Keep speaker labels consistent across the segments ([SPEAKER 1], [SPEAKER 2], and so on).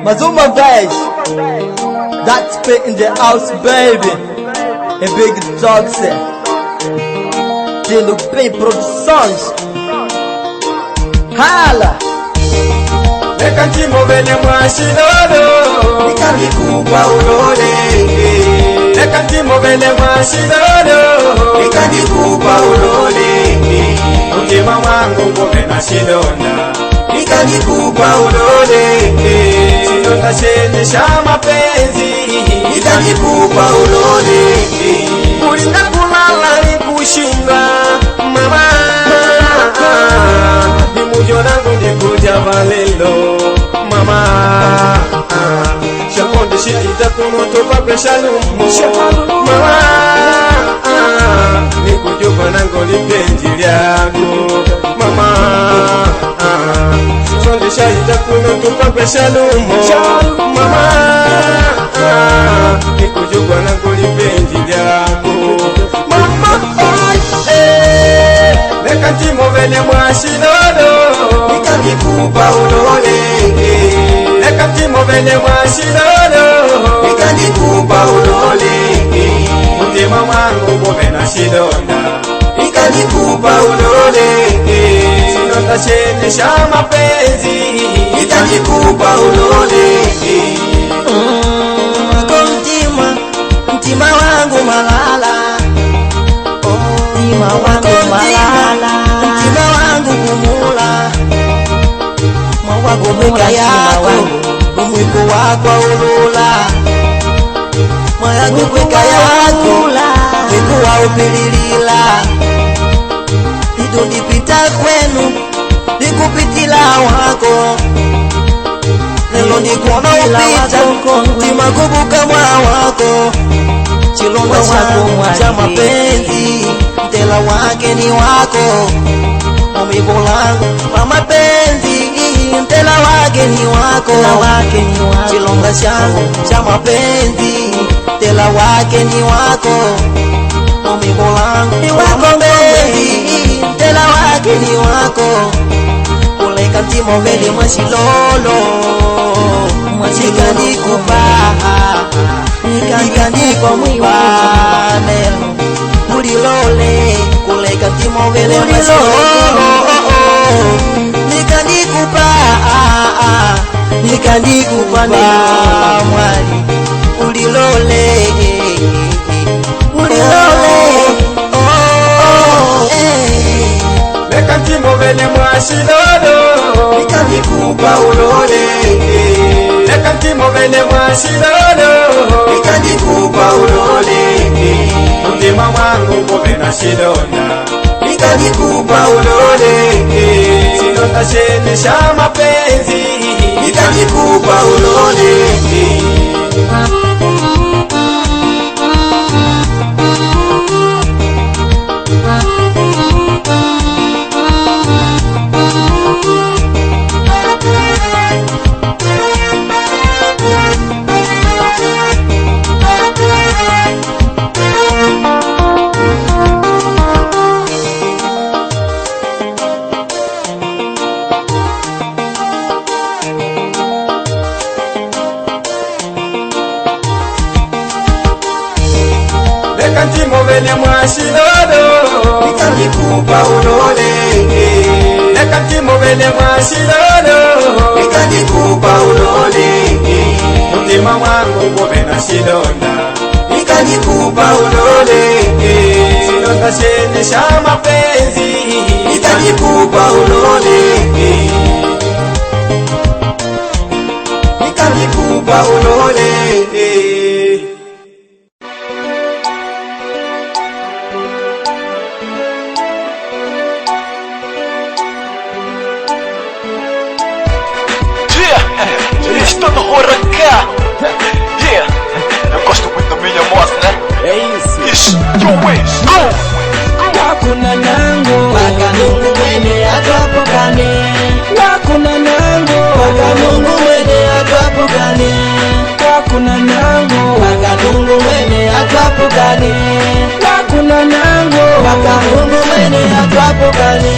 [SPEAKER 1] Mazuma Veg, that's spit in the house, baby. A big dog set. Dilo P Produções. Hala.
[SPEAKER 2] Nekantimo vene mwashidolo
[SPEAKER 1] Nikandikupa ulole.
[SPEAKER 2] Nekantimo vene mwashidolo
[SPEAKER 1] Nikandikupa ulole.
[SPEAKER 2] Mtima wangu ngomena shidonda
[SPEAKER 1] Nikandikupa ulole.
[SPEAKER 2] Shidonda shenisha mapenzi
[SPEAKER 1] Nikandikupa ulole.
[SPEAKER 2] Kulinda kulala ni kushinda mama Nimujo nangu ndikuja valelo mama Shakonde shita kunoto kwa preshalumo mama Nikujupa nangu lipenzi lyako mama Shakonde shita kunoto kwa preshalumo mama Nikujupa nangu lipenzi lyako mama Nekantimo vene mwashidolo
[SPEAKER 1] Nikandikupa ulole.
[SPEAKER 2] Nekantimo vene mwashidolo
[SPEAKER 1] Nikandikupa ulole.
[SPEAKER 2] Mtima wangu ngomena shidonda
[SPEAKER 1] Nikandikupa ulole.
[SPEAKER 2] Shidonda shenisha mapenzi
[SPEAKER 1] Nikandikupa ulole. Mtima wangu malala. Mtima wangu malala. Mtima wangu kumula. Mwawago mwika yako. Mwiko wako ulula. Mwayago mwika yako. Mwiko wa upililila. Ido nipita kwenu. Nikupitila wako. Nelo nikuona upita. Mtima kubuka mwa wako. Chilonda wako cha mapenzi. Mtela wake ni wako. Maumivu langu wa mapenzi. Mtela wake ni wako. Chilonda changu cha mapenzi. Mtela wake ni wako. Maumivu langu wa mapenzi. Mtela wake ni wako. Kuleka ntimo vele mwashilolo. Nikandikupa Nikandikupa mwiwanelo Ulilole Kuleka ntimo vele mwashilolo. Nikandikupa mwali Ulilole
[SPEAKER 2] Nekantimo vene mwashidolo
[SPEAKER 1] Nikandikupa ulole.
[SPEAKER 2] Nekantimo vene mwashidolo
[SPEAKER 1] Nikandikupa ulole.
[SPEAKER 2] Mtima wangu ngomena shidonda
[SPEAKER 1] Nikandikupa ulole.
[SPEAKER 2] Shidonda shenisha mapenzi
[SPEAKER 1] Nikandikupa ulole.
[SPEAKER 2] Nekantimo vene mwashidolo
[SPEAKER 1] Nikandikupa ulole.
[SPEAKER 2] Nekantimo vene mwashidolo
[SPEAKER 1] Nikandikupa ulole.
[SPEAKER 2] Mtima wangu ngomena shidonda
[SPEAKER 1] Nikandikupa ulole.
[SPEAKER 2] Shidonda shenisha mapenzi
[SPEAKER 1] Nikandikupa ulole. Nikandikupa ulole.
[SPEAKER 3] Estou no Huracan. Eu gosto muito da minha moto, né?
[SPEAKER 2] É isso.
[SPEAKER 3] Instrumentos.
[SPEAKER 4] Wakuna nango wakanungu mwene atwapokane. Wakuna nango wakanungu mwene atwapokane. Wakuna nango wakanungu mwene atwapokane. Wakuna nango wakanungu mwene atwapokane.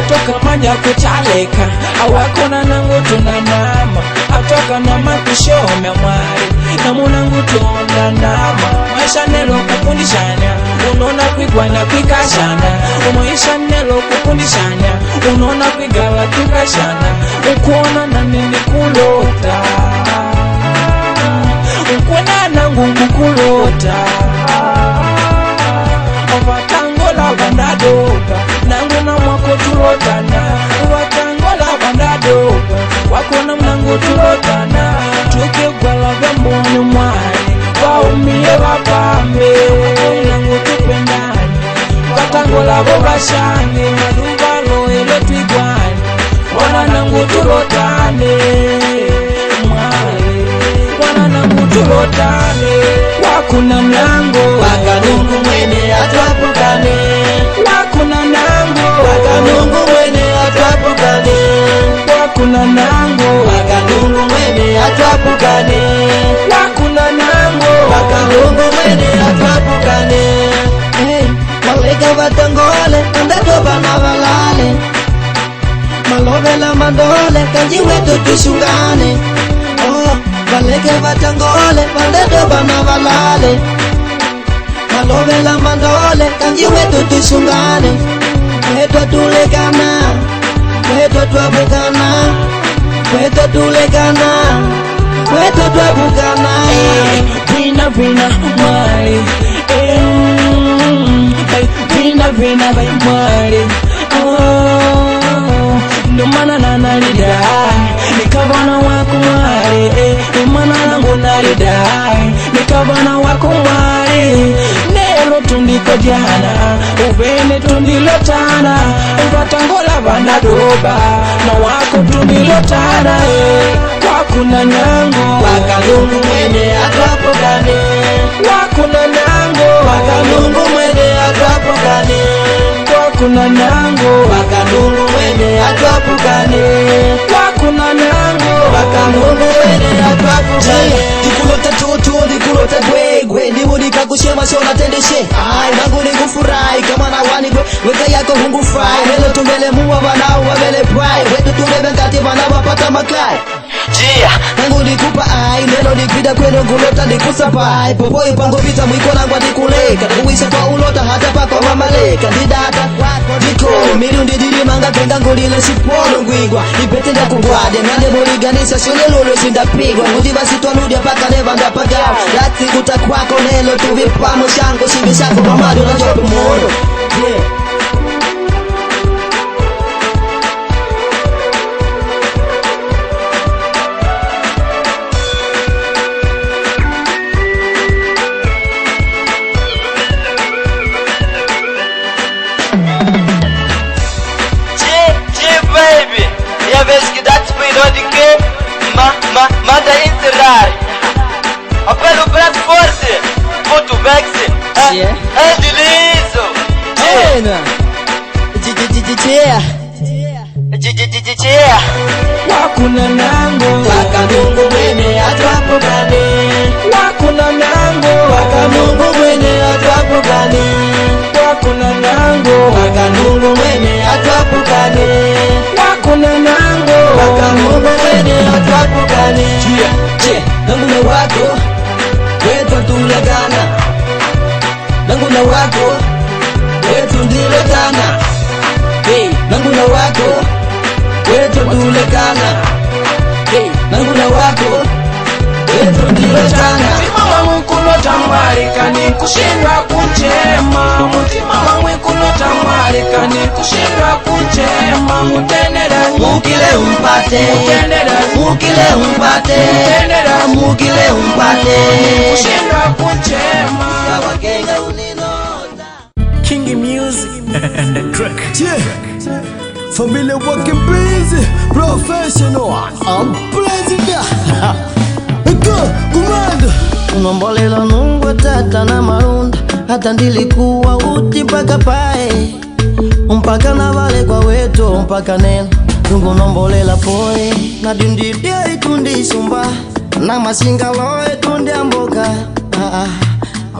[SPEAKER 4] atoka manja kutaleka awakona nangu tunanama atoka na makushome mwari na munangu tunanama maisha nelo kukundishanya unona kwigwana kwikashana umaisha nelo kukundishanya unona kwigala kwikashana ukuona na nini kulota ukuona nangu kukulota Watangola bandadoba nangu na mwako tulotana Watangola bandadoba wako na mnangu tulotana tukigwala vyamboni mwari waumie wapambe nangu tupendani Watangola bobashani maduvalo ele twigwani wana nangu tulotane mwari wana nangu tulotane wakuna mlango wakanungu mwene atwapukane wakuna nango wakanungu mwene atwapukane wakuna nango wakanungu mwene atwapukane wakuna nango wakanungu mwene atwapukane walega watangole andatoba na walale malovela mandole kanji wetu tushungane Baleke watangole, bandedo bana walale Malovela mandole, kanji wetu tushungane Weto tulegana, weto tuabugana Weto tulegana, weto tuabugana Vina vina mwari Vina vina mwari Ndumana na nalidai Nikabana wako mwari Imana langu nalidai Nikabana wako mwari Nero tundiko jana Ubene tundilotana Watangola bandadoba Na wako tundilotana Wakuna nango Wakanungu mwene atwapokane Wakuna nango Wakanungu mwene atwapokane Wakuna nango Wakanungu mwene atwapokane Wakuna nango Wakanungu mwene atwapokane
[SPEAKER 1] Dikulota toto, dikulota gwegwe Nimurika kushema shona tendeshe Ai, nangu ni kufurai Kama na wani gwe, weka yako hungu fry Nelo tumbele muwa wanao wabele prai Wetu tumebe ngati wanawapata makai
[SPEAKER 3] Jia
[SPEAKER 1] nangu nikupa ai nelo nikida kwenu ngulota nikusapai popo ipango vita mwiko nangwa nikuleka kuwisha kwa ulota hata pako mamaleka ndidata diko mirundi dili manga kenga ngulile sipono ngwigwa ipetenda kugwade nane moliganisha shule lolo sindapigwa muji basi twanudia paka neva ndapagawa lati kuta kwako nelo tuvipamo shango shibishako mamadu na jopi mono yeah.
[SPEAKER 3] Minha vez que dá despedidor de quê? Manda enterrar. Apelo braço forte. Ponto Vex. É deslizo.
[SPEAKER 4] Wakuna nango Wakanungu mwene atwapokane Wakuna nango Wakanungu mwene atwapokane Wakuna nango Wakanungu mwene atwapokane Wakuna nango Wakanungu mwene atwapokane
[SPEAKER 1] Nangu na wako wetu tulegana Nangu na wako wetu ndilegana Nangu na wako wetu tulegana Nangu na wako wetu ndilegana
[SPEAKER 4] Mutima wangu kulota mwarikani kushindwa kuchema Mutima wangu kulota mwarikani kushindwa kuchema Mutendera
[SPEAKER 1] mukile umpate mukile umpate mukile umpate
[SPEAKER 4] kushindwa kuchema
[SPEAKER 1] Kawakenga uninota
[SPEAKER 5] King Music and the track.
[SPEAKER 2] Yeah. Familiar working busy, professional. I'm president. Go, command.
[SPEAKER 1] Unombolela nungwa tata na marunda Hata ndilikuwa uti mpaka pae Mpaka na vale kwa weto mpaka neno Nungu nombolela poe Na dindidia itundi sumba Na masinga loe tundi amboka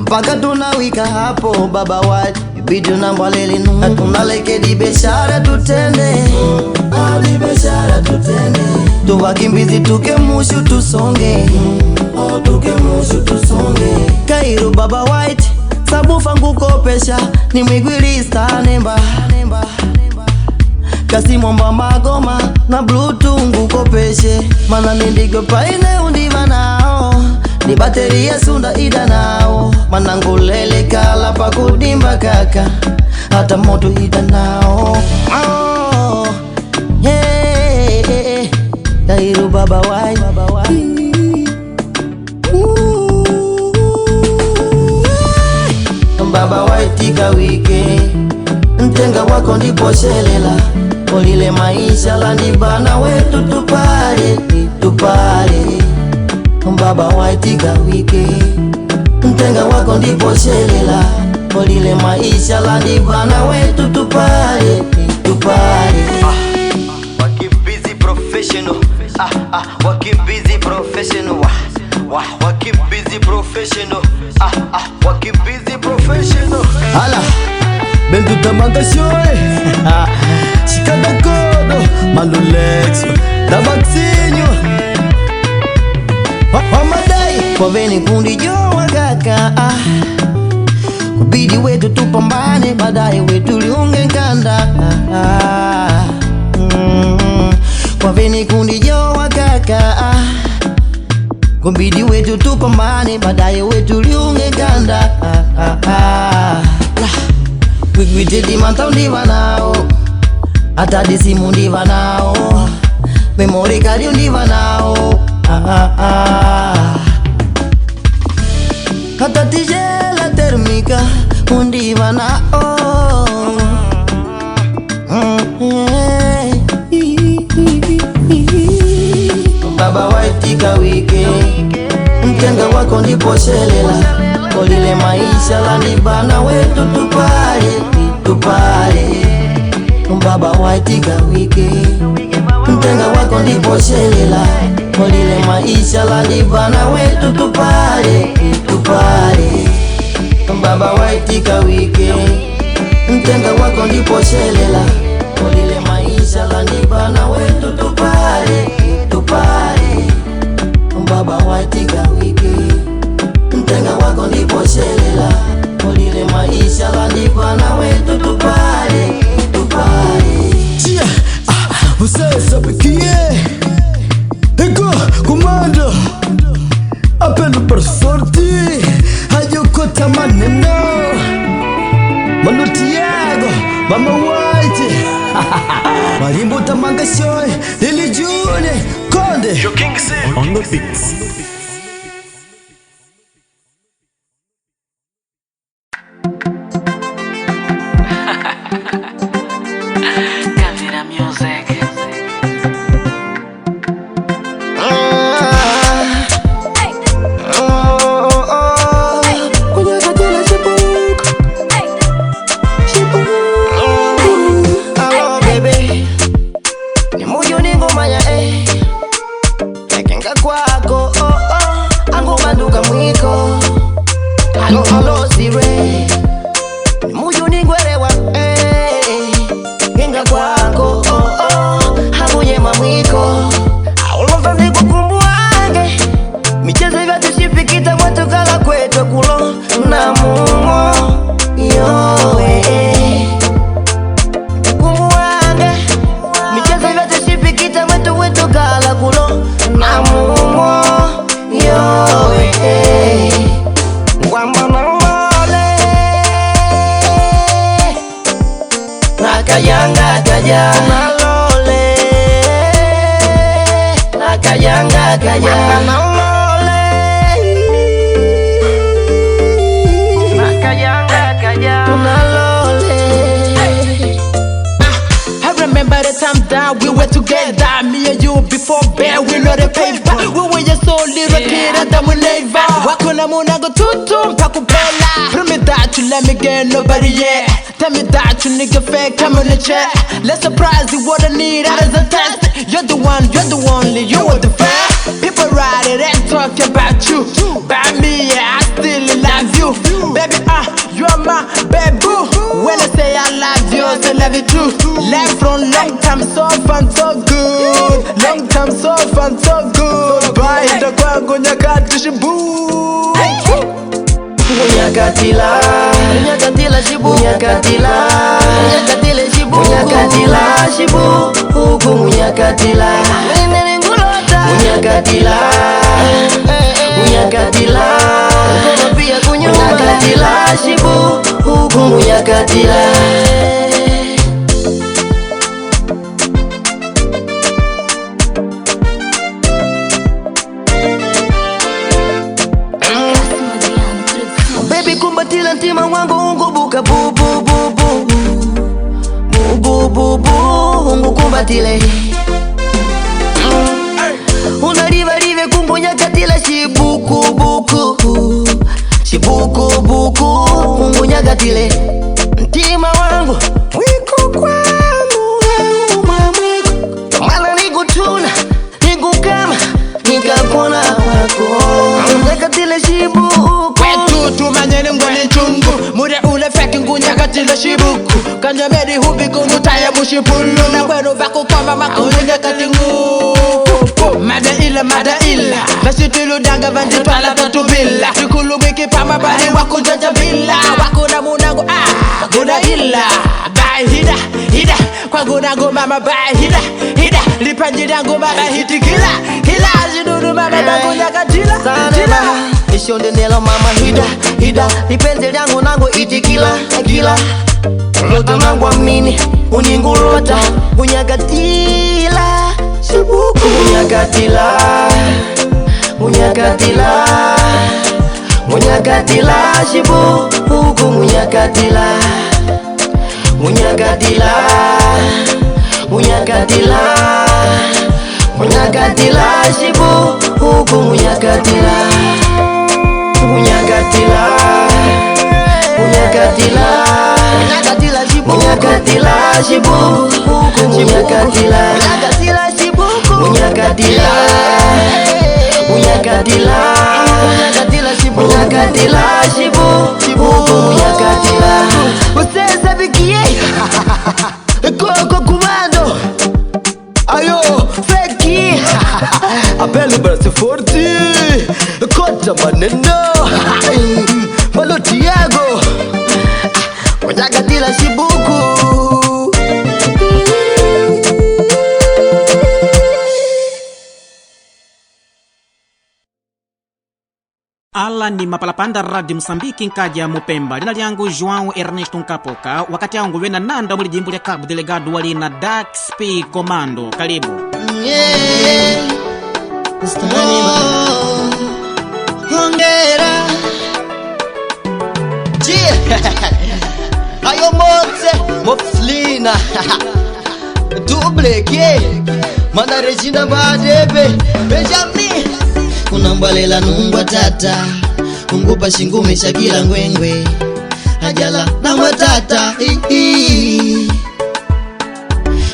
[SPEAKER 1] Mpaka tunawika hapo baba white Kubidi unambalele nu tunaleke di beshara tutende di beshara tutende Tuwakimbizi tuke mushu tusonge tuke mushu tusonge Kairu Baba White Sabufa ngukopesha ni mwigwilista nemba Kasi mwamba magoma na bluetooth ngukopeshe Mana nindigo paine undiva nao Ni bateria sunda ida nao Mana ngulele kala pa kudimba kaka Hata moto ida nao Hey Kairu Baba White Baba White tika wike Ntenga wako ndipo shelela Olile maisha la nibana wetu tupare Baba White tika wike Ntenga wako ndipo shelela Olile maisha la nibana wetu tupare Wakimbizi professional Wakimbizi professional Wakimbizi professional Wakimbizi professional Hala Bentu tamanga shoy Shikada kodo Malulexo Tabaksinyo Wamadai Waveni kundi jowa kaka Kubidi wetu tupambane Baadaye wetu liunge kanda Waveni kundi jowa kaka Kubidi wetu tupambane Baadaye wetu liunge kanda Wigwitidi manta ndiva nao Atadi simu ndiva nao Memory card ndiva nao Hata tijela termika undiva nao Baba White tika wike Mtenga wako ndipo shelela Kolile maisha la nibana wetu tupare Baba White tika wike Mtenga wako ndipo shelela Kolile maisha la nibana wetu tupare Baba White tika wike Mtenga wako ndipo shelela Kolile maisha la nibana wetu tupare Baba White tika wike Mtenga wako ndipo shelela Kolile maisha la nibana wetu tupare Chia Usesa pekie Ego Komando Apelo per forti Hayokota maneno Mano Tiago Mama White Marimbo tamanga shoy Lili June Konde
[SPEAKER 3] Yo King Sid
[SPEAKER 5] On the beats.
[SPEAKER 4] Kavira Music.
[SPEAKER 1] Hello baby Ni muyo ni ngoma ya Nekenga kwako Angu banduka mwiko Hello sire Ni muyo ni ngwerewa Kenga kwako Angu nyema mwiko Aulova ziku kumbuage Michezo hivya tushipikita mwetu kala kwetu kulo Na mumo Yoe Kumbuage Michezo hivya tushipikita mwetu kala kulo Na mumo Yoe Wamba na mole Nakayanga kaya Nalole Nakayanga kaya Nalole Nakayanga kaya Nalole
[SPEAKER 4] I remember the time that we were together. Me and you before bed, we know the paper. We were just so little kid and then we never. Wakuna muna go tutu mpakupela. Tell me that you let me get nobody yet. Tell me that you nigga fake, come on the chat. Let's surprise you what I need as a test. You're the one, you're the only, you are the best. People write it and talk about you. By me, yeah, I still love you. Baby, you're my baby boo. When I say I love you, I love you too. Left from long time, so fun, so good. Long time, so fun, so good. Bye, the kwangu nyakati shibu.
[SPEAKER 1] Munyakatila, munyakatila shibu, munyakatila, munyakatila shibu, munyakatila shibu, huku munyakatila, munyakatila, munyakatila, huku pia kunyuma, munyakatila shibu, huku munyakatila. Kumbatila ntima wangu ungubuka bu bu bu bu bu bu bu bu ungu kumbatile unariva rive kungunyakatila shibuku buku shibuku buku ungu nyakatile ntima wangu wiko kwangu mwiko mala nikutuna nikukama nikakona wako nyakatile shibuku
[SPEAKER 4] tumanyene ngone chungu mure ule feki ngunyakatila shibuku kanyamedi hubiku nutaya mushipulu na kwenu vaku kama makunyakati nguku mada ila vasitilu danga vanditwala tatubila tikulu wiki pama bari waku jajabila waku na munangu guna ila bai hida kwa gunangu mama bai hida lipanjidangu mama hiti kila zidudu mama bangu nyakatila
[SPEAKER 1] Ishonde nelo mama hida lipenzi lyangu nangu iti kila loto nangu amini uningulota unyakatila shibuku unyakatila shibuku unyakatila shibuku unyakatila munyakatila shibu huku munyakatila shibuku munyakatila shibu huku munyakatila usesa bikie koko kumando ayo feki apele brasi forti kota maneno maloti yago munyakatila shibuku.
[SPEAKER 5] Ala ni mapalapanda Radio Msambiki nkaja Mupemba. Lina liangu João Ernesto Nkapoka. Wakati yangu wena nanda mwili jimbu ya Cabo Delegado wali na DAXP Komando. Karibu.
[SPEAKER 1] Hongera ayo mote mofslina dubleke mana Regina Badebe Benjamin kunambalela nungwa tata kungupa shingume shakila ngwengwe ajala na matata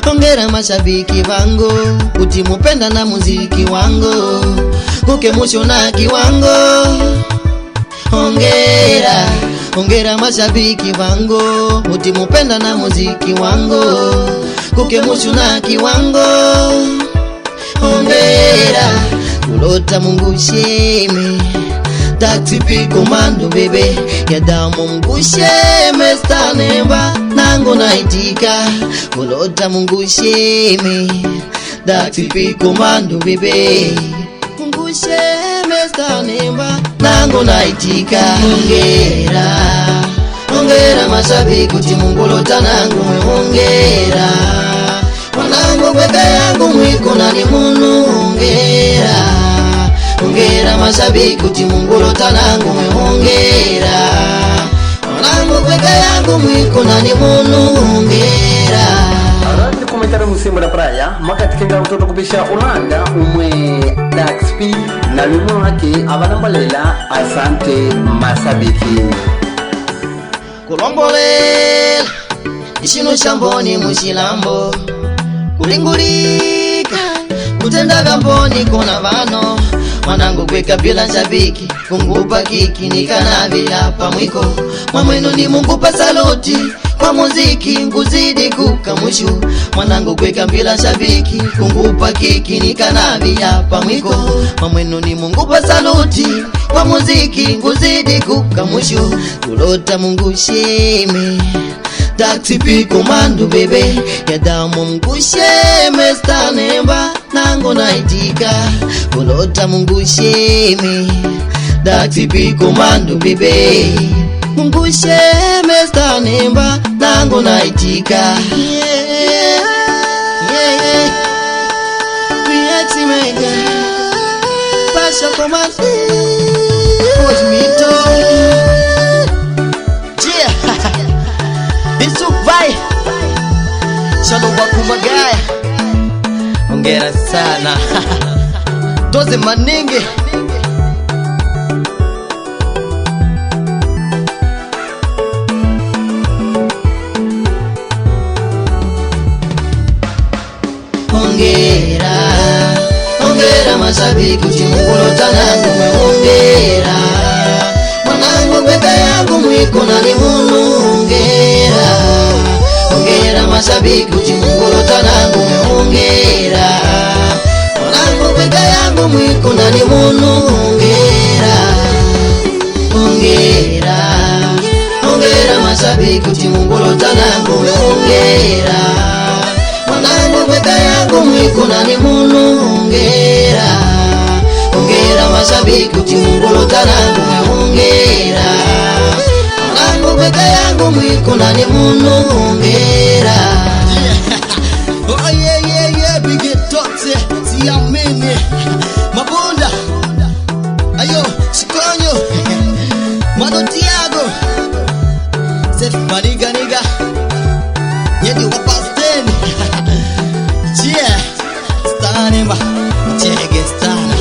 [SPEAKER 1] hongera mashabiki wangu utimupenda na muziki wangu kukemusho na kiwango hongera mashabiki wangu utimupenda na muziki wangu kukemusho na kiwango hongera kulota Mungu sheme DAXP Komando bebe ya damu Mungu sheme stanemba nango naitika kulota Mungu sheme DAXP Komando bebe Mungu sheme stanemba nango naitika hongera mashabiki kuti Mungu lota nango hongera wanangu bebe yangu mwiko nani munu hongera mashabiki kuti Mungu lota nangu hongera wanangu bebe yangu mwiko nani munu hongera.
[SPEAKER 6] Arandi komentari musimu da praia makati kenga utoto kubisha Ulanda umwe DAXP na lumu wake abanambalela asante mashabiki
[SPEAKER 1] kulombolela ishino shamboni mushilambo kulingulika kutenda gamboni kona vano mwanangu kweka bila shabiki kungupa kiki nikanavila pamwiko mwamwenu ni Mungu pa saluti kwa muziki nguzidi kukamushu mwanangu kweka mbila shabiki kungupa kiki nikanavi hapa mwiko mamwenu ni Mungu pa saluti kwa muziki nguzidi kukamushu kulota Mungu sheme Taxi P Commando bebe ya damu Mungu sheme stanemba nango naitika kulota Mungu sheme Taxi P Commando bebe Mungu sheme stanemba nango naitika Reaxi mega Pasha Commando Watch me talk Isuvai Shalo wakumagaya Ongera sana Toze maningi Ongera Ongera mashabiki Chimungulo tanangu Ongera Mwanangu beka yangu mwiko na limunu Ongera Ongera mashabiki Chimungulo tanangu Ongera Mwanangu beka yangu mwiko na limunu Ongera Ongera Ongera mashabiki Chimungulo tanangu Ongera Mwanangu beka yangu mwiko na limunu Ongera Ongera mashabiki Chimungulo tanangu Ongera Mwanangu beka yangu mwiko na limunu Ongera Oh yeah big toxe siamini Mabunda Ayo Shikonyo Mano Tiago Sef Maniga niga Yedi wapasteni Yeah Stanemba Chege stana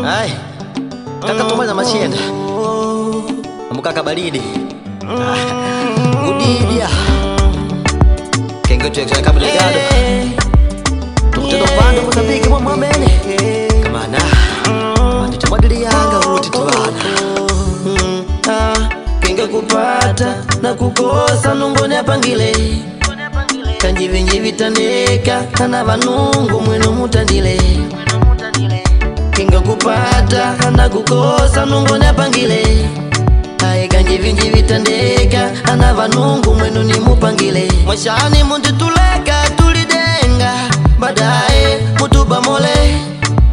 [SPEAKER 1] Hai Kaka tumaza mashenda Mukaka baridi Udidia Kengo tuwekwa Cabo Delgado Tukutendo pando Mozambique mwa mwambene Kamana Matito madili yanga uti tuwana Kengo kupata na kukosa nungone apangile Kanjivinji taneka Kana vanungu mwenu mutandile Kinga kupata na kukosa nungone apangile Ae kanjivinji vitandeka Ana vanungu mwenu ni mupangile Mwashani muntu tuleka tulidenga Badae mutuba mole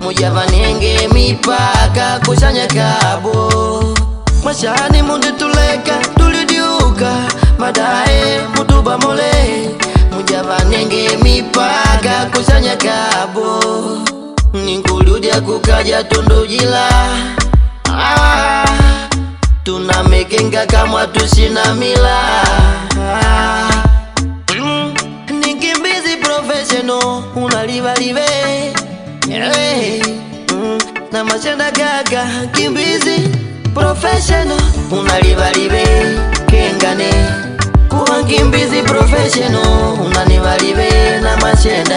[SPEAKER 1] Mujavanenge mipaka kushanya kabo Mwashani muntu tuleka tulidiuka Badae mutuba mole Mujavanenge mipaka kushanya kabo Ninkuludya kukaja tundujila Tunamekenga kama tushina mila Nikimbizi professional Unalivalive Na mashenda gaga Kimbizi professional Unalivalive Kengane Kuwa nkimbizi professional Unalivalive Na mashenda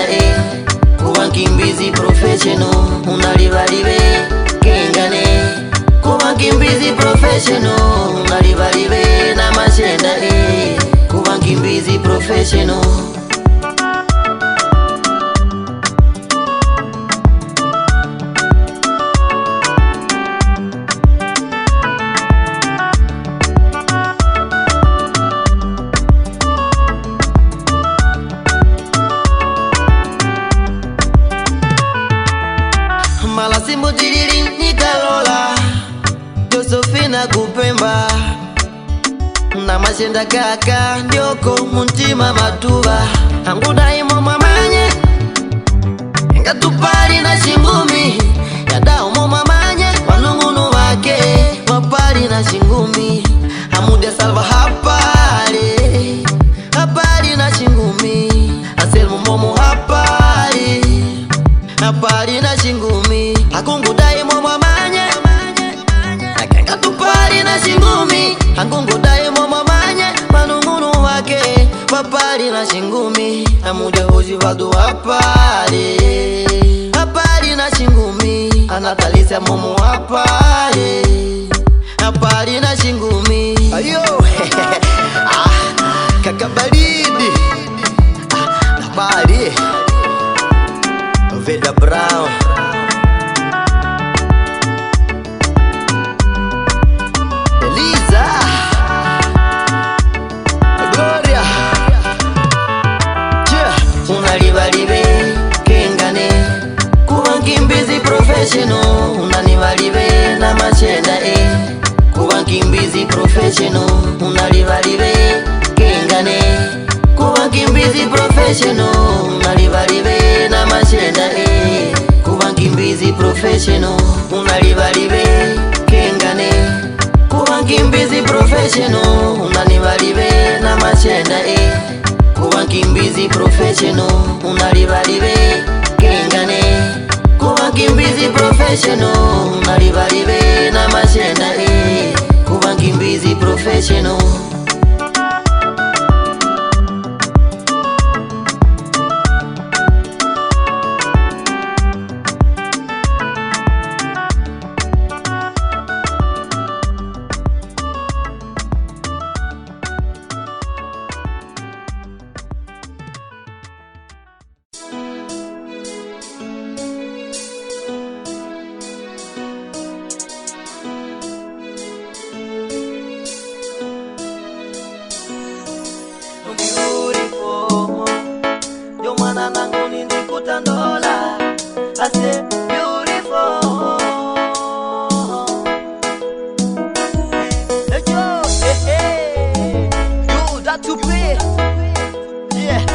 [SPEAKER 1] Kuwa nkimbizi professional Unalivalive Kengane Kuwa nkimbizi professional Unalivalive Na mashenda Kuwa nkimbizi professional Malasimbo tiriri nikalola Josephina kupemba Na mashenda kaka Ndioko muntima matuba Anguda imo mamanye Nga tupari na shingumi Yada umo mamanye Wanungunu wake Wapari na shingumi Hamudia salva hapari Hapari na shingumi Anselmo momo hapari Hapari na shingumi Akungudai momo manye Nakenga tupari na shingumi Akungudai momo manye Manungunu wake Wapari na shingumi Amuja hoji vadu hapari na shingumi anatalisa momo hapa napari na shingumi ayo kaka baridi napari Veda Brown Eliza Gloria unalibalibe kengane kuba nkimbizi professional unanibalibe na machenda kuba nkimbizi professional unalibalibe kengane kuba nkimbizi professional unalibalibe na machenda kuba nkimbizi professional unalibalibe kengane kuba nkimbizi professional unanibalibe na machenda kuba nkimbizi professional unalibalibe kengane kuba nkimbizi professional unalibalibe na machenda kuba nkimbizi professional I said beautiful. Hey, yo, hey. You that to pay. Yeah.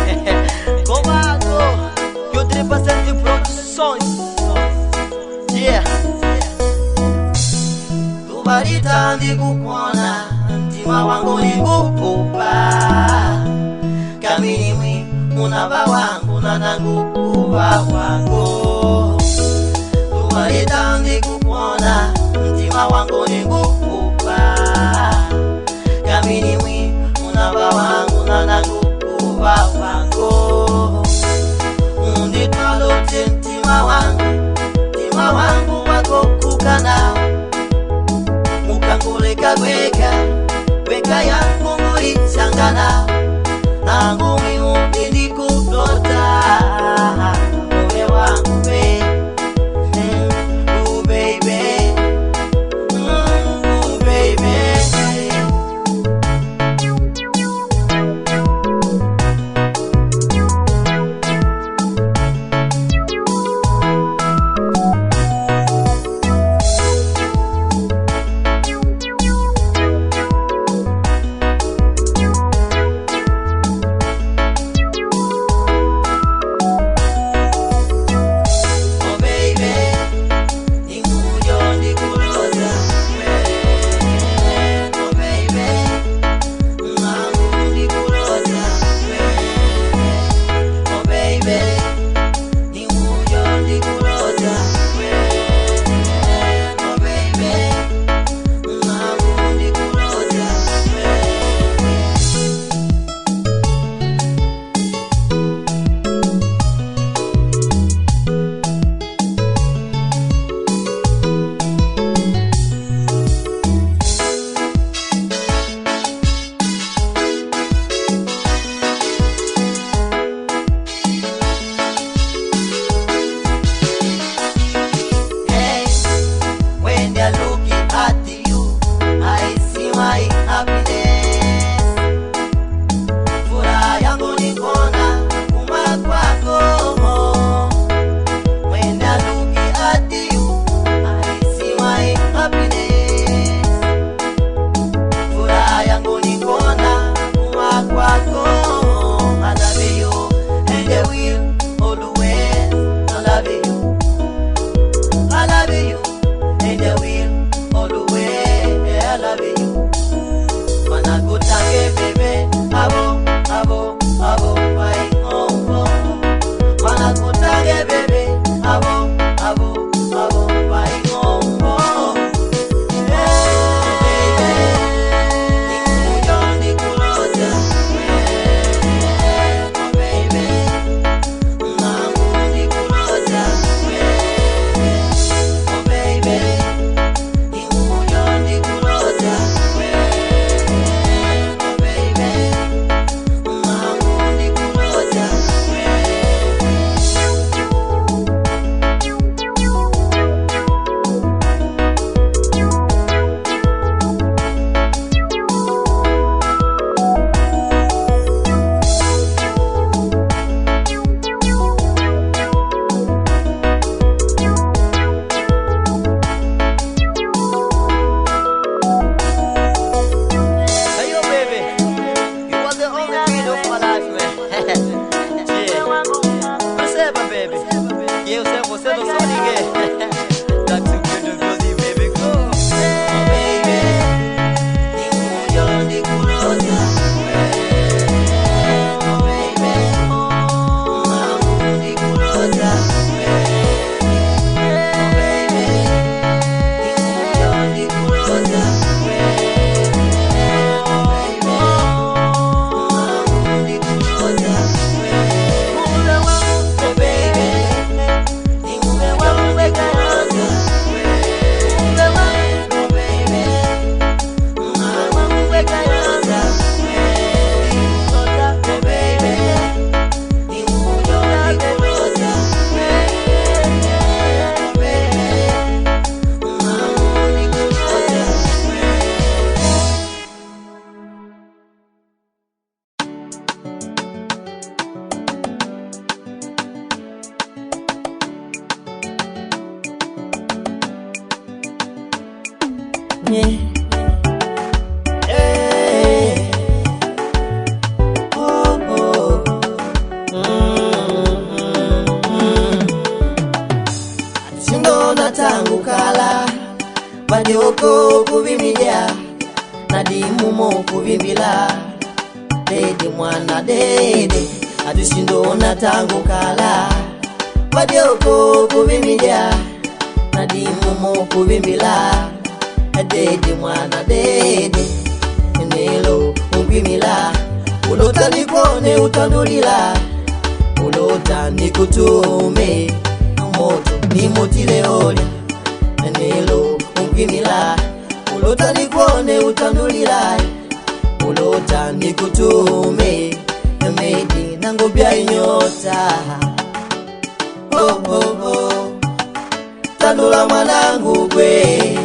[SPEAKER 1] Go back, go. You 3% produções. Yeah. Tubarita ndikukona, mtima wangu nikupupa. Kamini mwi munava wangu na nangu kuva wangu tumalita ndikukona mtima wangu nikupupa kamini mwi munava wangu na nangu kuva wangu unditwalote mtima wangu wako kukana mukanguleka kweka yangu ngulichangana nangu miundi ndikudota uwe wangu baby Tangu kala Badioko kuvimija Nadimumo kuvimbila Dede mwana dede Atusindona tangu kala Badioko kuvimija Nadimumo kuvimbila Dede mwana dede Nelo ungimila Ulota nikone utandulila Ulota nikutume Moto ni motile oli Nelo ungimila Ulota nikone utandulila Ulota nikutume Medi nangobya inyota Oh oh oh Tandula mwanangu kwe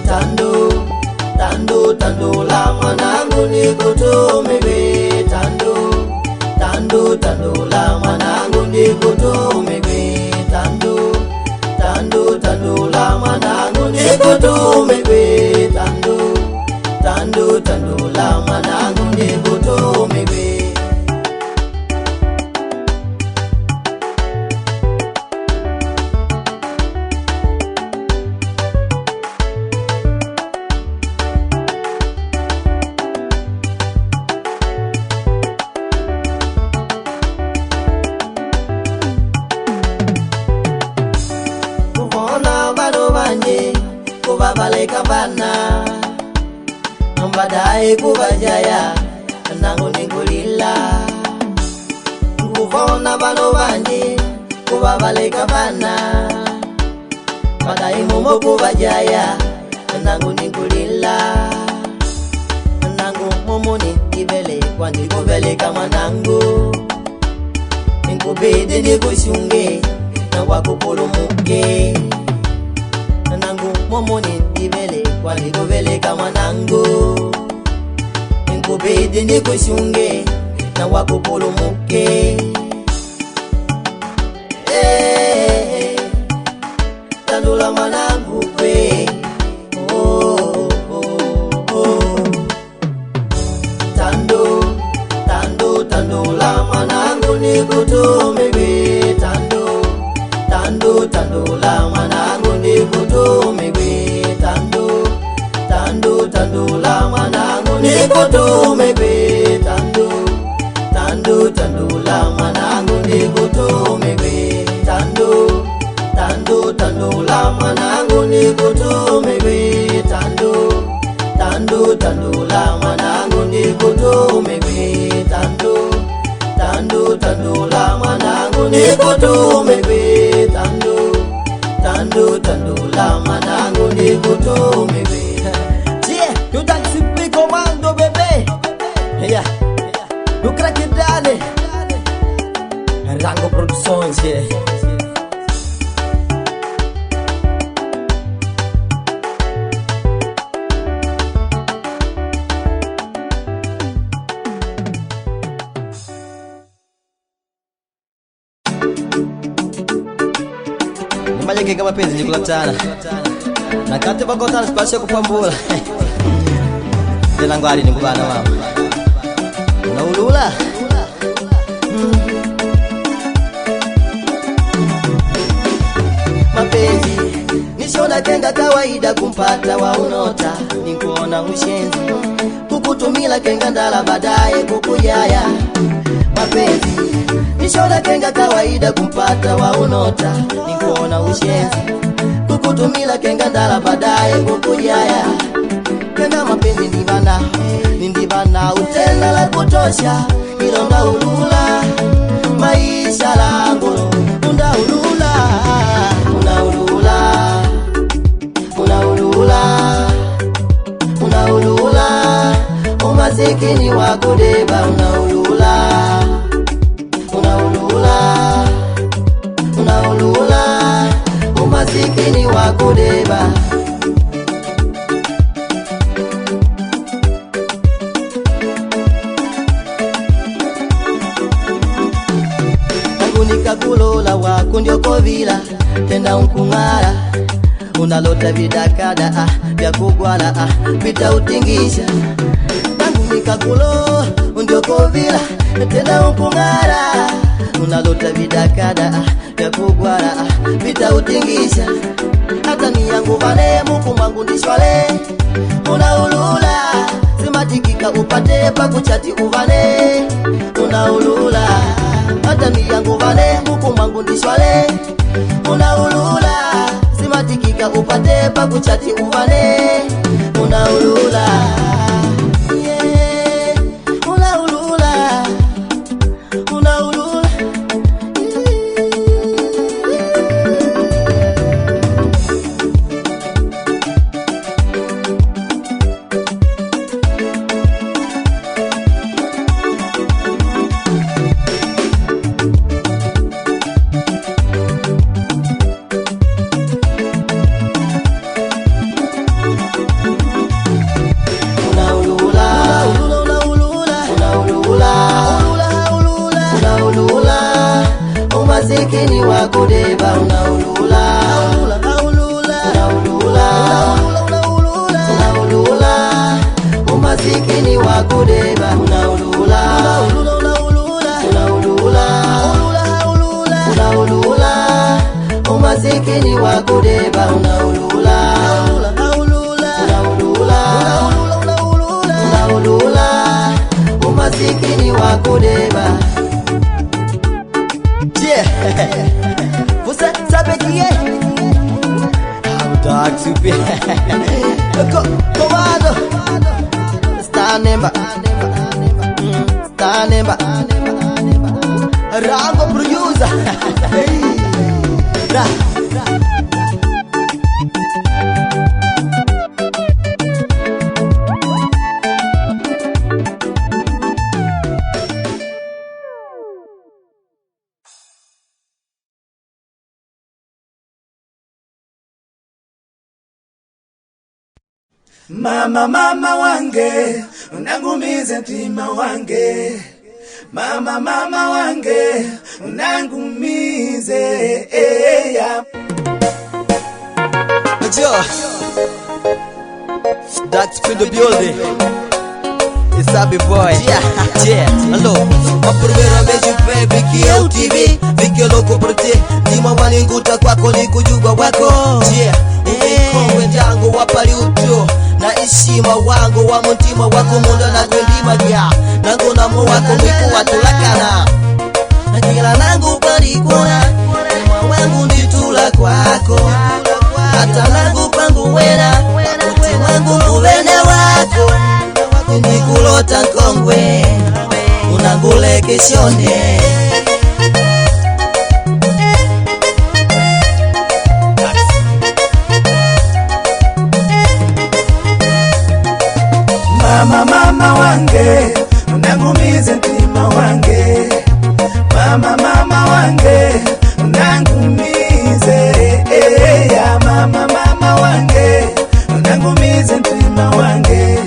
[SPEAKER 1] Tando Tando tandula mwanangu nikutume kwe Tando Tando tandula mwanangu nikutume kwe Tando Tando tandula mwanangu nikutume kwe Tando Tando tandula mwanangu nikutume kwe Kubabaleka bana Mbadae kubajaya Nangu ningulila Kuvona bano banje Kubabaleka bana Mbadae mumo kubajaya Nangu ningulila Nangu mumo nitibele Kwa nikubeleka manangu Nikubede nikushunge Na wakupulumuke Nangu momo nitibele Kwa nikubeleka mwanangu Nkubede nikushunge Na wakupulumuke Tandula mwanangu kwe Oh oh oh Tando Tando tandula mwanangu nikutume kwe Tando Tando tandula mwanangu nikutume kwe Tando Tando tandula mwanangu nikutume kwe Tando Tando tandula mwanangu nikutume kwe Tando Tando tandula mwanangu nikutume kwe Tando Tando tandula mwanangu nikutume kwe Tando Tando tandula mwanangu nikutume kwe Tando Tando tandula mwanangu nikutume kwe
[SPEAKER 7] Yeah, you dance with commando bebe. Yeah, you crack it dale. Rango Productions, yeah.
[SPEAKER 1] Nimajenge kama penzi nikulatana Na kate bakotana sipashe kupambula Tena ngwali nikubana mama Unaulula Mapenzi Nishona kenga kawaida kumpata wa unota Nikuona ushenzi Kukutumila kenga ndala baadaye kukujaya Mapenzi Nishona kenga kawaida kumpata wa unota Nikuona ushenzi Kukutumila kenga ndala baadaye kukujaya Kenga mapenzi ndibana utenda la kutosha Ilonda ulula Maisha langu Unaulula Unaulula Unaulula Unaulula Umasikini wakudeba Unaulula Unaulula Unaulula Umasikini wakudeba Tangu nikakulola wako ndio kovila Tenda
[SPEAKER 7] tena unkung'ara, unalota vidakada vya kugwala vitautingisha. Tangu nikakulo ndio kovila tena unkung'ara, unalota vidakada vya kugwala vitautingisha. Hata ni yangu vane muku mwangu ndishwale, unaulula simatikika upate pa kuchati uvane, unaulula. Hata ni yangu vane muku mwangu ndishwale, unaulula simatikika upate pa kuchati uvane, unaulula. Umasikini wako deba unaulula, unaulula. Umasikini wako deba unaulula, unaulula. Umasikini wako deba unaulula, unaulula. Umasikini wako deba. Você sabe que é? Dark Super Comando Está nemba Rango producer
[SPEAKER 2] Mama mama wange unangumize ntima wange, mama mama wange unangumize ya.
[SPEAKER 7] Joe That's in the building. It's a big boy. Yeah. Hello. A primeira vez baby que eu te vi, fiquei louco por ti. Nima waninguta kwako nikujua wako. Yeah. Uko wendangu wapali utu na ishima wangu wa muntima wako munda na kwendima ya nangu na mu wako miku watulakana na kila nangu palikuna mwa wangu nditula kwako hata nangu pangu wena uti wangu uwene wako ndikulota nkongwe unanguleke shonde.
[SPEAKER 2] Mama mama wange unangumize ntima wange, mama mama wange unangumize ya. Mama mama wange unangumize ntima wange,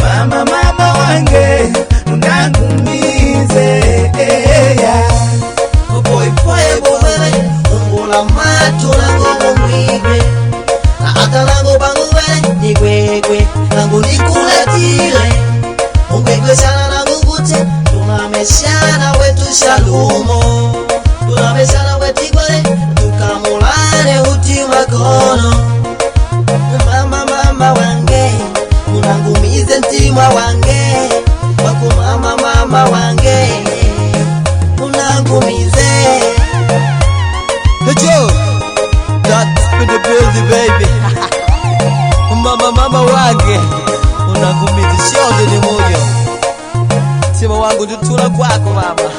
[SPEAKER 2] mama mama wange unangumize ya.
[SPEAKER 7] Boy ungula matu nango mwibe hata nango banguwe nigwegwe nangu nikuletile ungwegwe sana nangu kute tunameshana wetu shalumo tunameshana wetigole tukamulane uti makono. Mama mama wange unangumize ntima wange wako mama mama wange unangumize. Hey Joe, that's in the building baby. Mama wange unangumize shonde ni moyo sema wangu nditula kwako mama.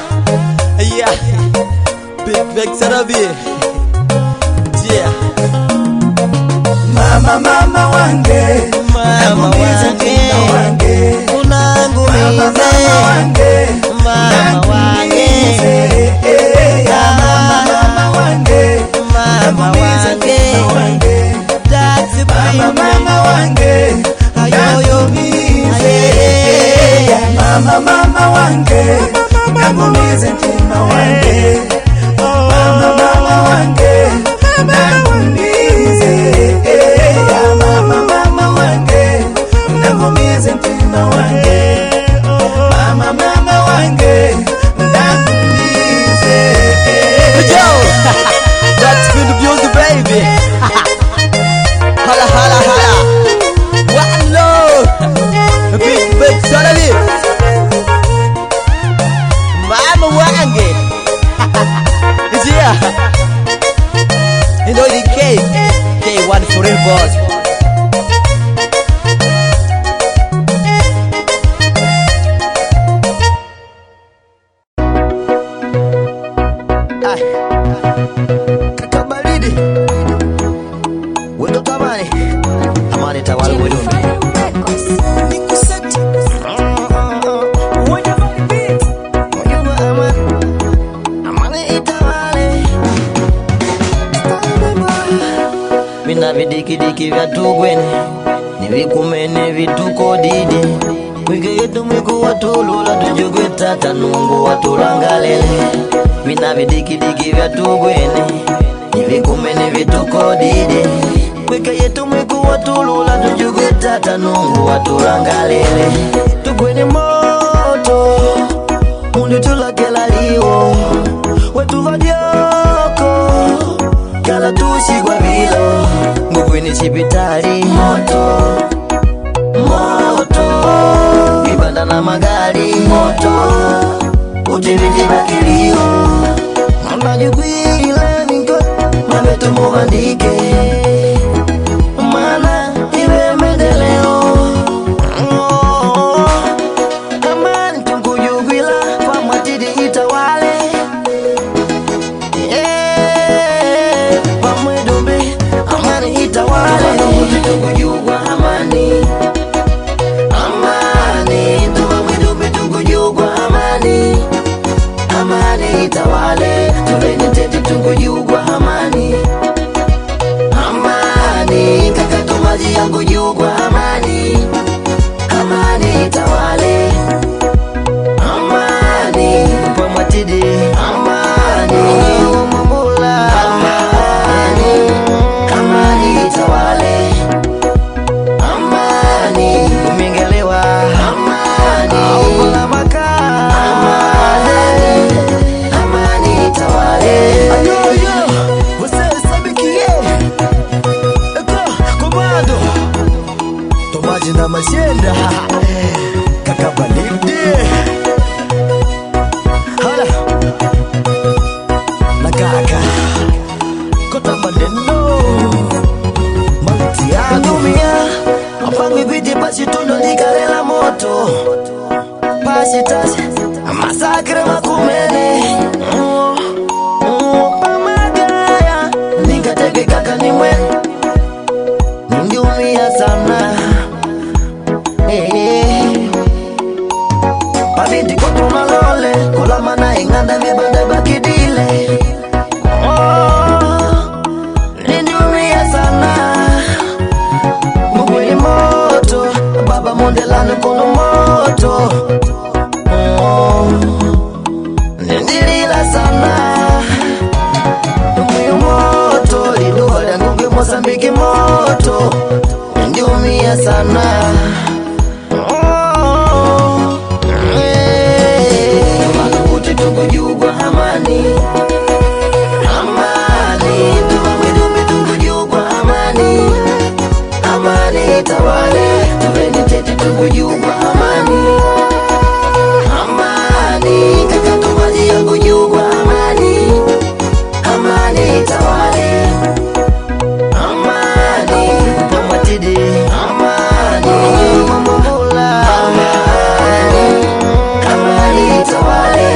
[SPEAKER 7] Yeah. Big Sarabi. Yeah.
[SPEAKER 2] Mama mama wange
[SPEAKER 7] unangumize ntima wange unangumize
[SPEAKER 2] mama wange
[SPEAKER 7] mama wange
[SPEAKER 2] mama wange
[SPEAKER 7] that's
[SPEAKER 2] mama wange ayoyomize mama wange unangumize ntima wange, mama wange
[SPEAKER 7] know the K. K1 forever.
[SPEAKER 1] Kakabalidi wendo tamani amani tawala wedundi mina vidikidiki vya tugwene nivikumene vituko didi wike yetu mwiku watulula tujugweta tanungu watulangalele mina vidikidiki vya tugwene nivikumene vituko didi wike yetu mwiku watulula tujugweta tanungu watulangalele tugwene moto mundi tulakela liwo wetu vadyoko kala tushigwa vilo nguvini chipitali moto moto vibanda na magari moto utiviti bakilio majukwile niko mabetu muvandike mana iwe mendeleo amani tunkujukwila kwa mwatidi itawale pamwedombe amani itawale tukujugwa amani amani tupamwedombe tukujugwa amani amani itawale tuleni tete tukujugwa amani amani kakatomaji yangu jugwa amani amani itawale amani pamwatidi amani mambula amani amani itawale amani umengelewa amani aula maka amani amani itawale ayoyo você sabe que é comando tomaji na mashenda kakabalidi hala na kaka kota bandeno malitia dumia apangi biti pasi tundo dikalela moto pasi tasi masakre makumene pamagaya nikateke kaka nimwe ningiumia sana pabiti kotuna lole kolamana inganda vibanda bakidile ningiumia sana mugwini moto baba mondelani kono moto nindilila sana mugwini moto lidole nguge Mozambiki moto ningiumia sana malukuti tukujugwa amani amani tupamwedombe tukujugwa amani amani itawale tuveni tete tukujugwa amani amani kakatomaji yangu jugwa amani amani itawale amani pamwatidi amani mambula amani amani itawale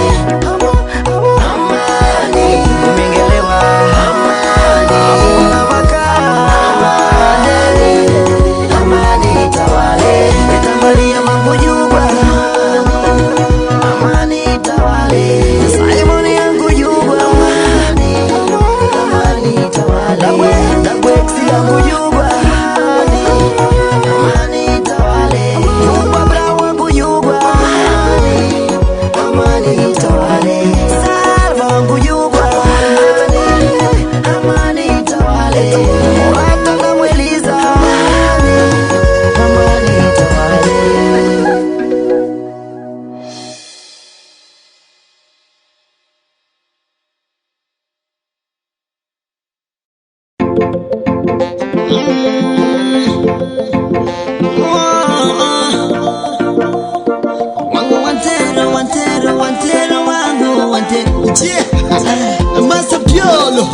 [SPEAKER 1] amani umengelewa amani aula maka amani amani itawale itambalia mambo jugwa amani itawale Simoni yangu jugwa amani amani itawale Dagweksi yangu jugwa amani itawale Babra wangu jugwa amani itawale Salva wangu jugwa amani itawale Wata na mweliza amani itawale wangu wantero wantero wantero wangu wantero Master Piolo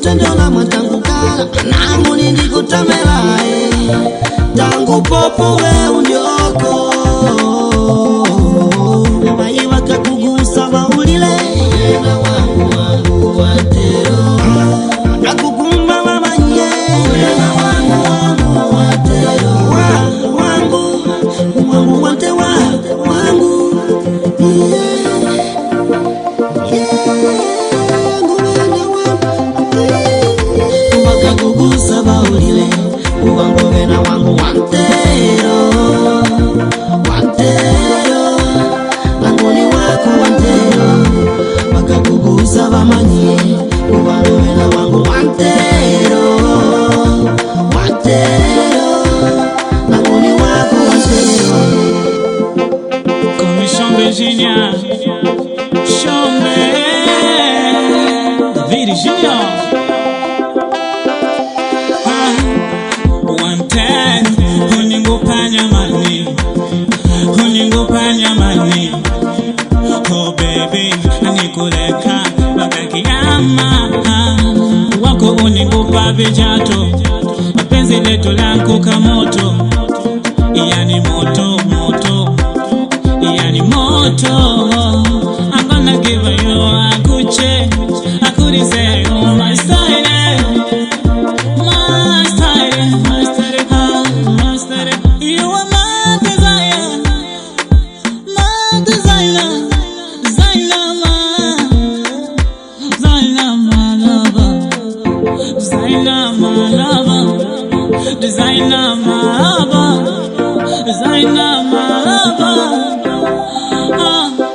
[SPEAKER 1] Kutendona mwatangu kala nangu nindikutamela tangu popo we undioko Mai wakakugusa maulile na wangu watero Wakakukumba mamanye na wangu watero Wangu wate wangu Wakakugusa maulile Uwangu na wangu watero Angoni wako wantero Wakakugusa bamanye Uwangu na wangu wantero Angoni wako wantero
[SPEAKER 8] Commission Virginia Chombe Virginia Wanted Huningupanya mani Oh baby Anikuleka Wakakiyama Wako unigupa vijato Mapenzi letu langu kamoto Yani moto I'm gonna give you a good check I couldn't say oh my style You are my designer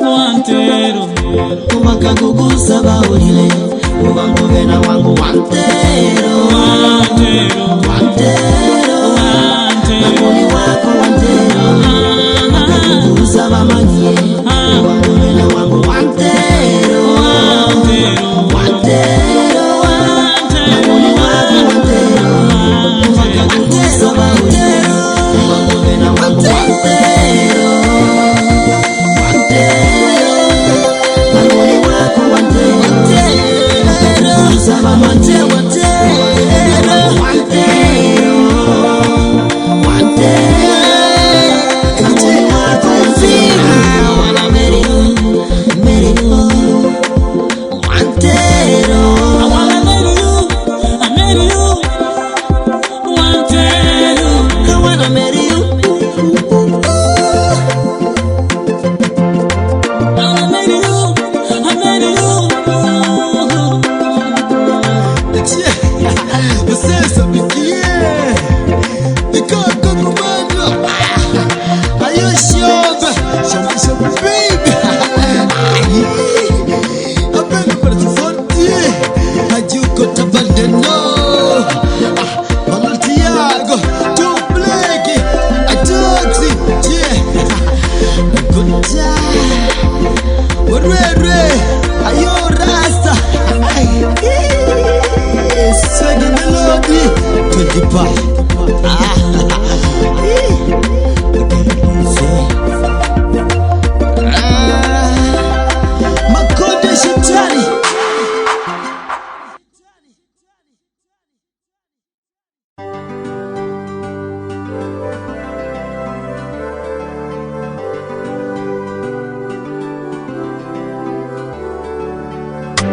[SPEAKER 8] Wantero
[SPEAKER 1] Wakakugusa baulile Uwangu na wangu wantero Angoni wako wantero Wakakugusa bamanye Uwangu na wangu wantero Angoni wako wantero Wakakugusa baulile Uwangu na wangu wantero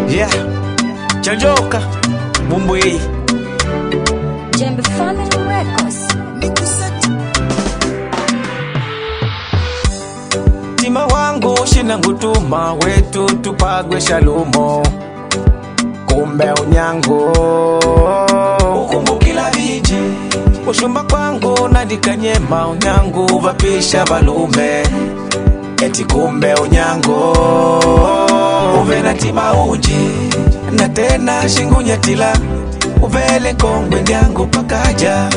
[SPEAKER 3] Yeah, Chanjoka, Mumbui
[SPEAKER 9] Jembe Family Records.
[SPEAKER 3] Tima wangu shina ngutuma wetu tupagwe shalumo Kumbe unyango ukumbukila viji Ushumba kwangu nadikanyema unyango vapisha balume Eti kumbe unyango uvena tima uji Na tena shingunya tila uvele kongwe nyango pakaja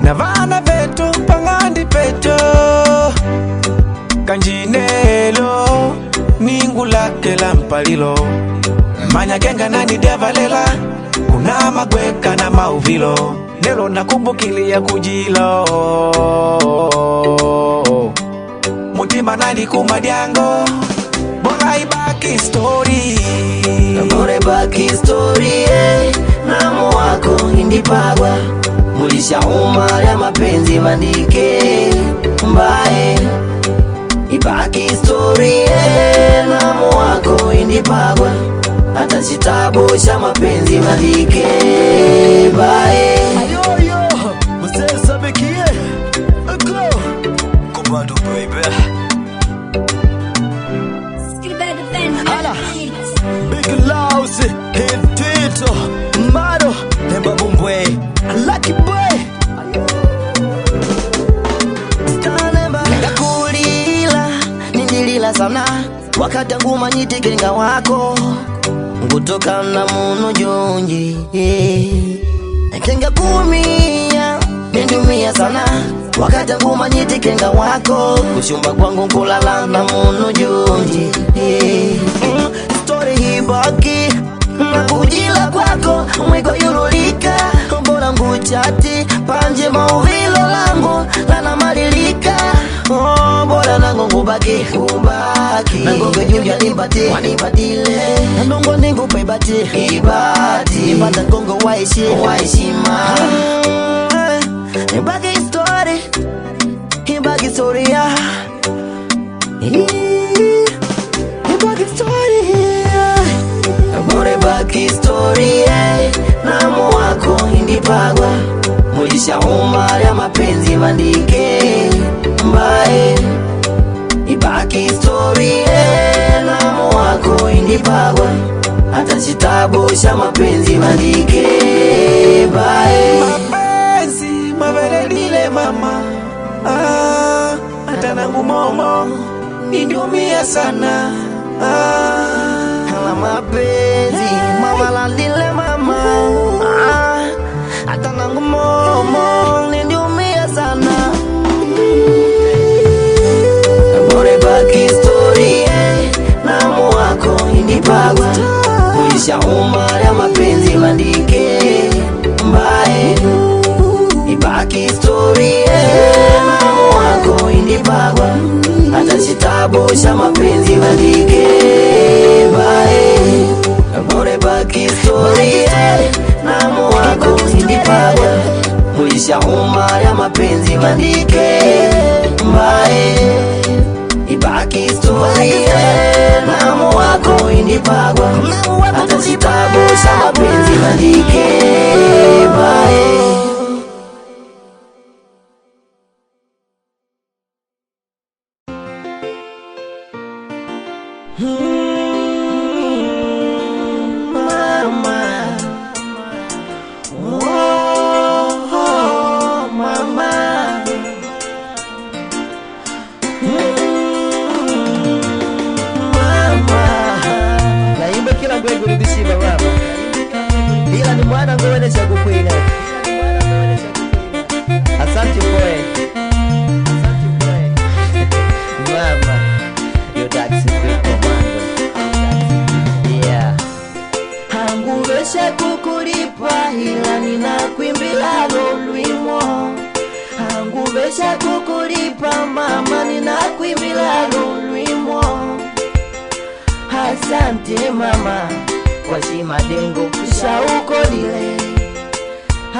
[SPEAKER 3] Na vana vetu pangandi peto Kanjinelo ningu lake la mpalilo Manya genga nani devalela Kuna magweka na mauvilo Nelo nakumbukili ya kujilo Mutima nani kumadiango Bora ibaki story Bora
[SPEAKER 1] baki story namu wako indipagwa mulisha uma ya mapenzi mandike mbae ibaki story namu wako indipagwa hata sitabosha mapenzi mandike bae
[SPEAKER 7] ayoyo musesa bekie go komando baby hala big louse hevito maro nemba bumbwe lucky boy
[SPEAKER 1] ngakulila nindilila sana wakati nguma nyitikiringa wako ngutoka na muno jonji kenga kumia nindumia sana wakati nguma nyitikiringa wako kushumba kwangu kulala na muno jonji story hibaki na kujila kwako mwiko yurulika mbona nguchati panje mauvilo langu lana malilika bora nango ngubaki nango ngejuja nipati wanipatile nandongo ningupe ibati nipata ngongo waishima ibaki story ya ibaki story bora baki story namu wako indipagwa mulisha uma ya mapenzi mandike mbae ibaki story namu wako indipagwa hata sitabosha mapenzi mandike bae
[SPEAKER 3] mapenzi maveredile mama hata nangu momo nindumia sana
[SPEAKER 1] hala mapenzi mawalandile mama hata nangu momo nindumia sana bora baki story namu wako indipagwa mulisha uma ya mapenzi mandike mbae ibaki story namu wako indipagwa hata sitabosha mapenzi mandike bae bora baki story namu wako indipagwa mulisha uma ya mapenzi mandike mbae ibaki story namu wako indipagwa hata sitabosha mapenzi mandike bae asante boy mama yo taxi quick commando yeah hanguvesha kukulipa ila ninakwimbila lolwimo hanguvesha kukulipa mama ninakwimbila lolwimo asante mama kwa shimadengo shaukolile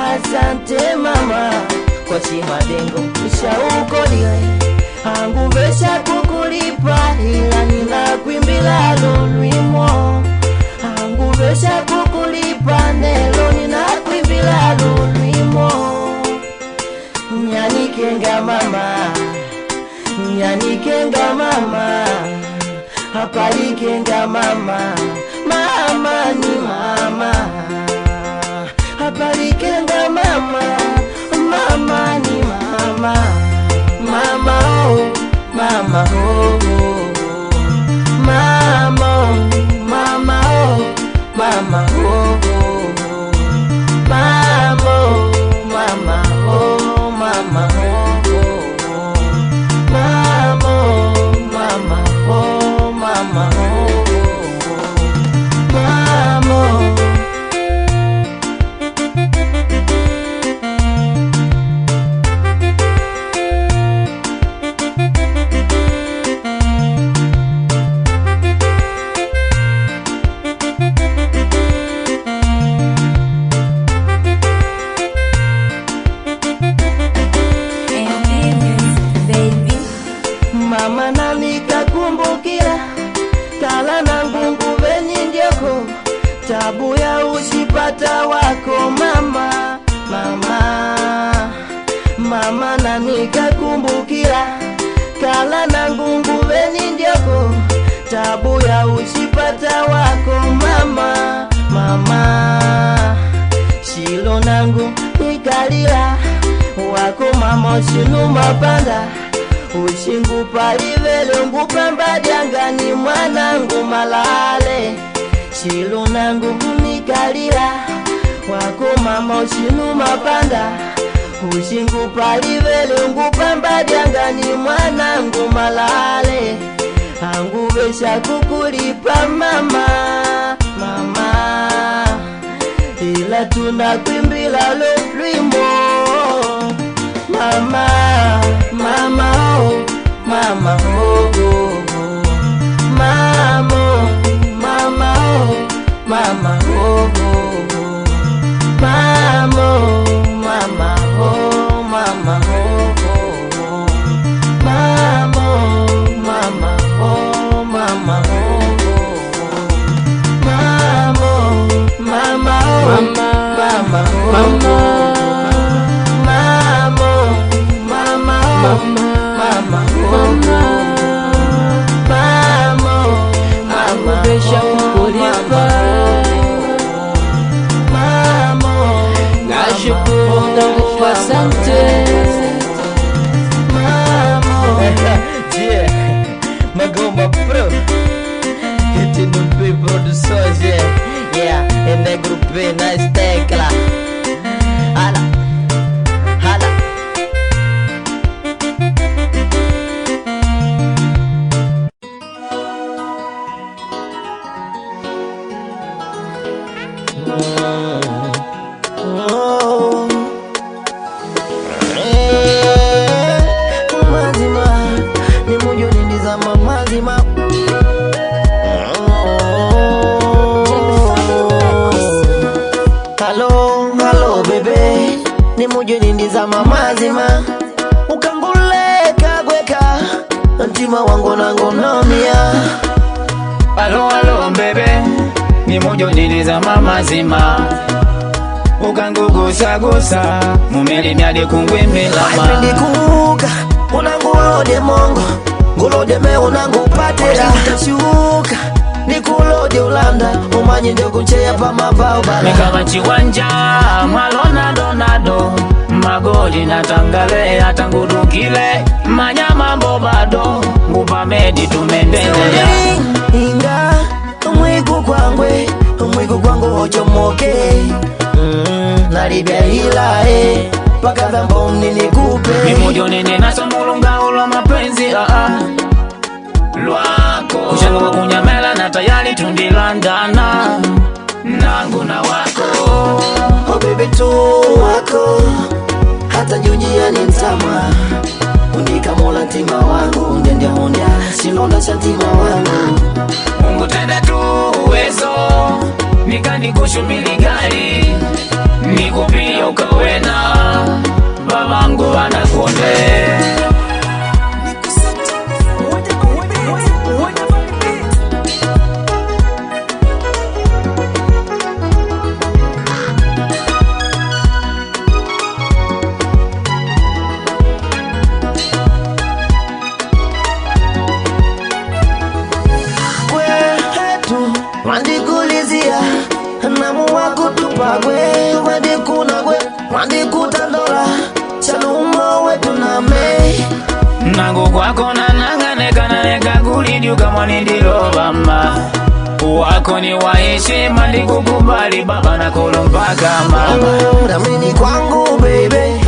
[SPEAKER 1] asante mama kwa shimadengo shaukolile anguvesha kukulipa ila ninakwimbila lolwimo anguvesha kukulipa nelo ninakwimbila lolwimo nyanikenga mama hapalikenga mama ni mama hapalikenga mama ni mama oh mama oh mama oh mama oh mama oh mama oh mama oh mama oh mama oh mama oh mama oh nikalila kala nangu nguveni ndyoko tabu ya ushipata wako mama mama shilo nangu nikalila wako mama shinu mapanda ushingupa livele ngupamba dyangani mwanangu malale shilo nangu nikalila wako mama ushinu mapanda ushingupa livele ngupamba dyangani mwanangu malale anguvesha kukulipa mama mama ila tunakwimbila lolwimbo mama mama oh mama oh mama mama oh mama oh mama mama oh mama oh mama mama oh mama oh mama mama mama Magomba Pro hitting the big producers, yeah, and that group nice tecla. Hala, hala. Mazima ni mujo nindizama mazima. Hello bebe ni mujo nindizama mazima ukanguleka gweka ntima wangu nangonomia.
[SPEAKER 3] Hello bebe ni mujo nindizama mazima ukangugusa gusa mumeli myali kungwimilama
[SPEAKER 1] ndikuka unangulode mongo ngulode me unangupatela utashuka nikulode ulanda umanyi ndokucheya pa mabao bala
[SPEAKER 3] mekama chiwanja mwalona donado magoli natangale atangudukile manya mambo bado ngupa medi tumendelea
[SPEAKER 1] inga mwiku kwangu hochomoke nalibya hila paka dhambo mninikupe
[SPEAKER 3] mimujo nene nasomulunga ulo mapenzi lwako ushango wa kunyamela na tayari tundilandana nangu na wako
[SPEAKER 1] oh baby tu wako hata njunjia ni mtama unikamola ntima wangu ndende mundia silonda cha ntima wangu
[SPEAKER 3] Mungu tende tu uwezo nikandikushumili gari nikupia ukawena babangu anakonde
[SPEAKER 1] wandikulizia namu wakutupa gwe wandikuna gwe wandikutandola chalumo wetu name
[SPEAKER 3] nangu kwako nananganeka kulidyuka mwanindilobama wako ni waheshima ndikukubali baba na kulumpaka mama
[SPEAKER 1] ramini kwangu baby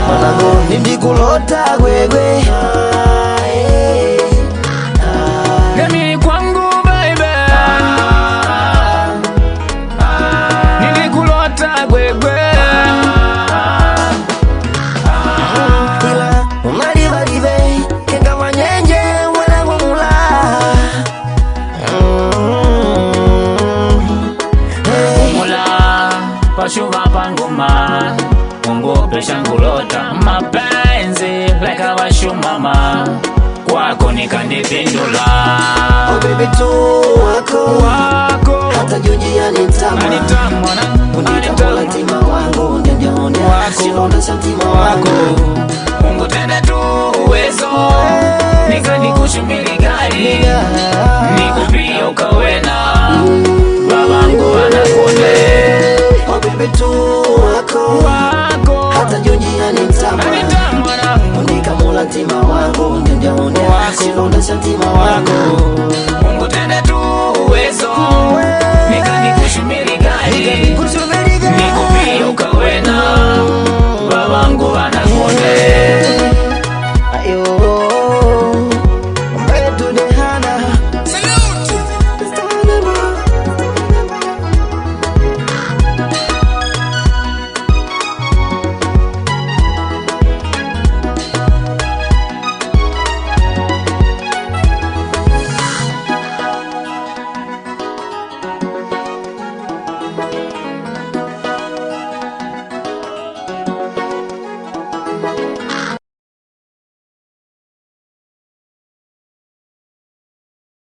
[SPEAKER 1] mwanangu nindikulota gwegwe
[SPEAKER 3] Pashuva panguma Mungu shangulota mapenzi leka washumama kwako nikandipindula
[SPEAKER 1] oh baby tu wako hata junjia ni mtama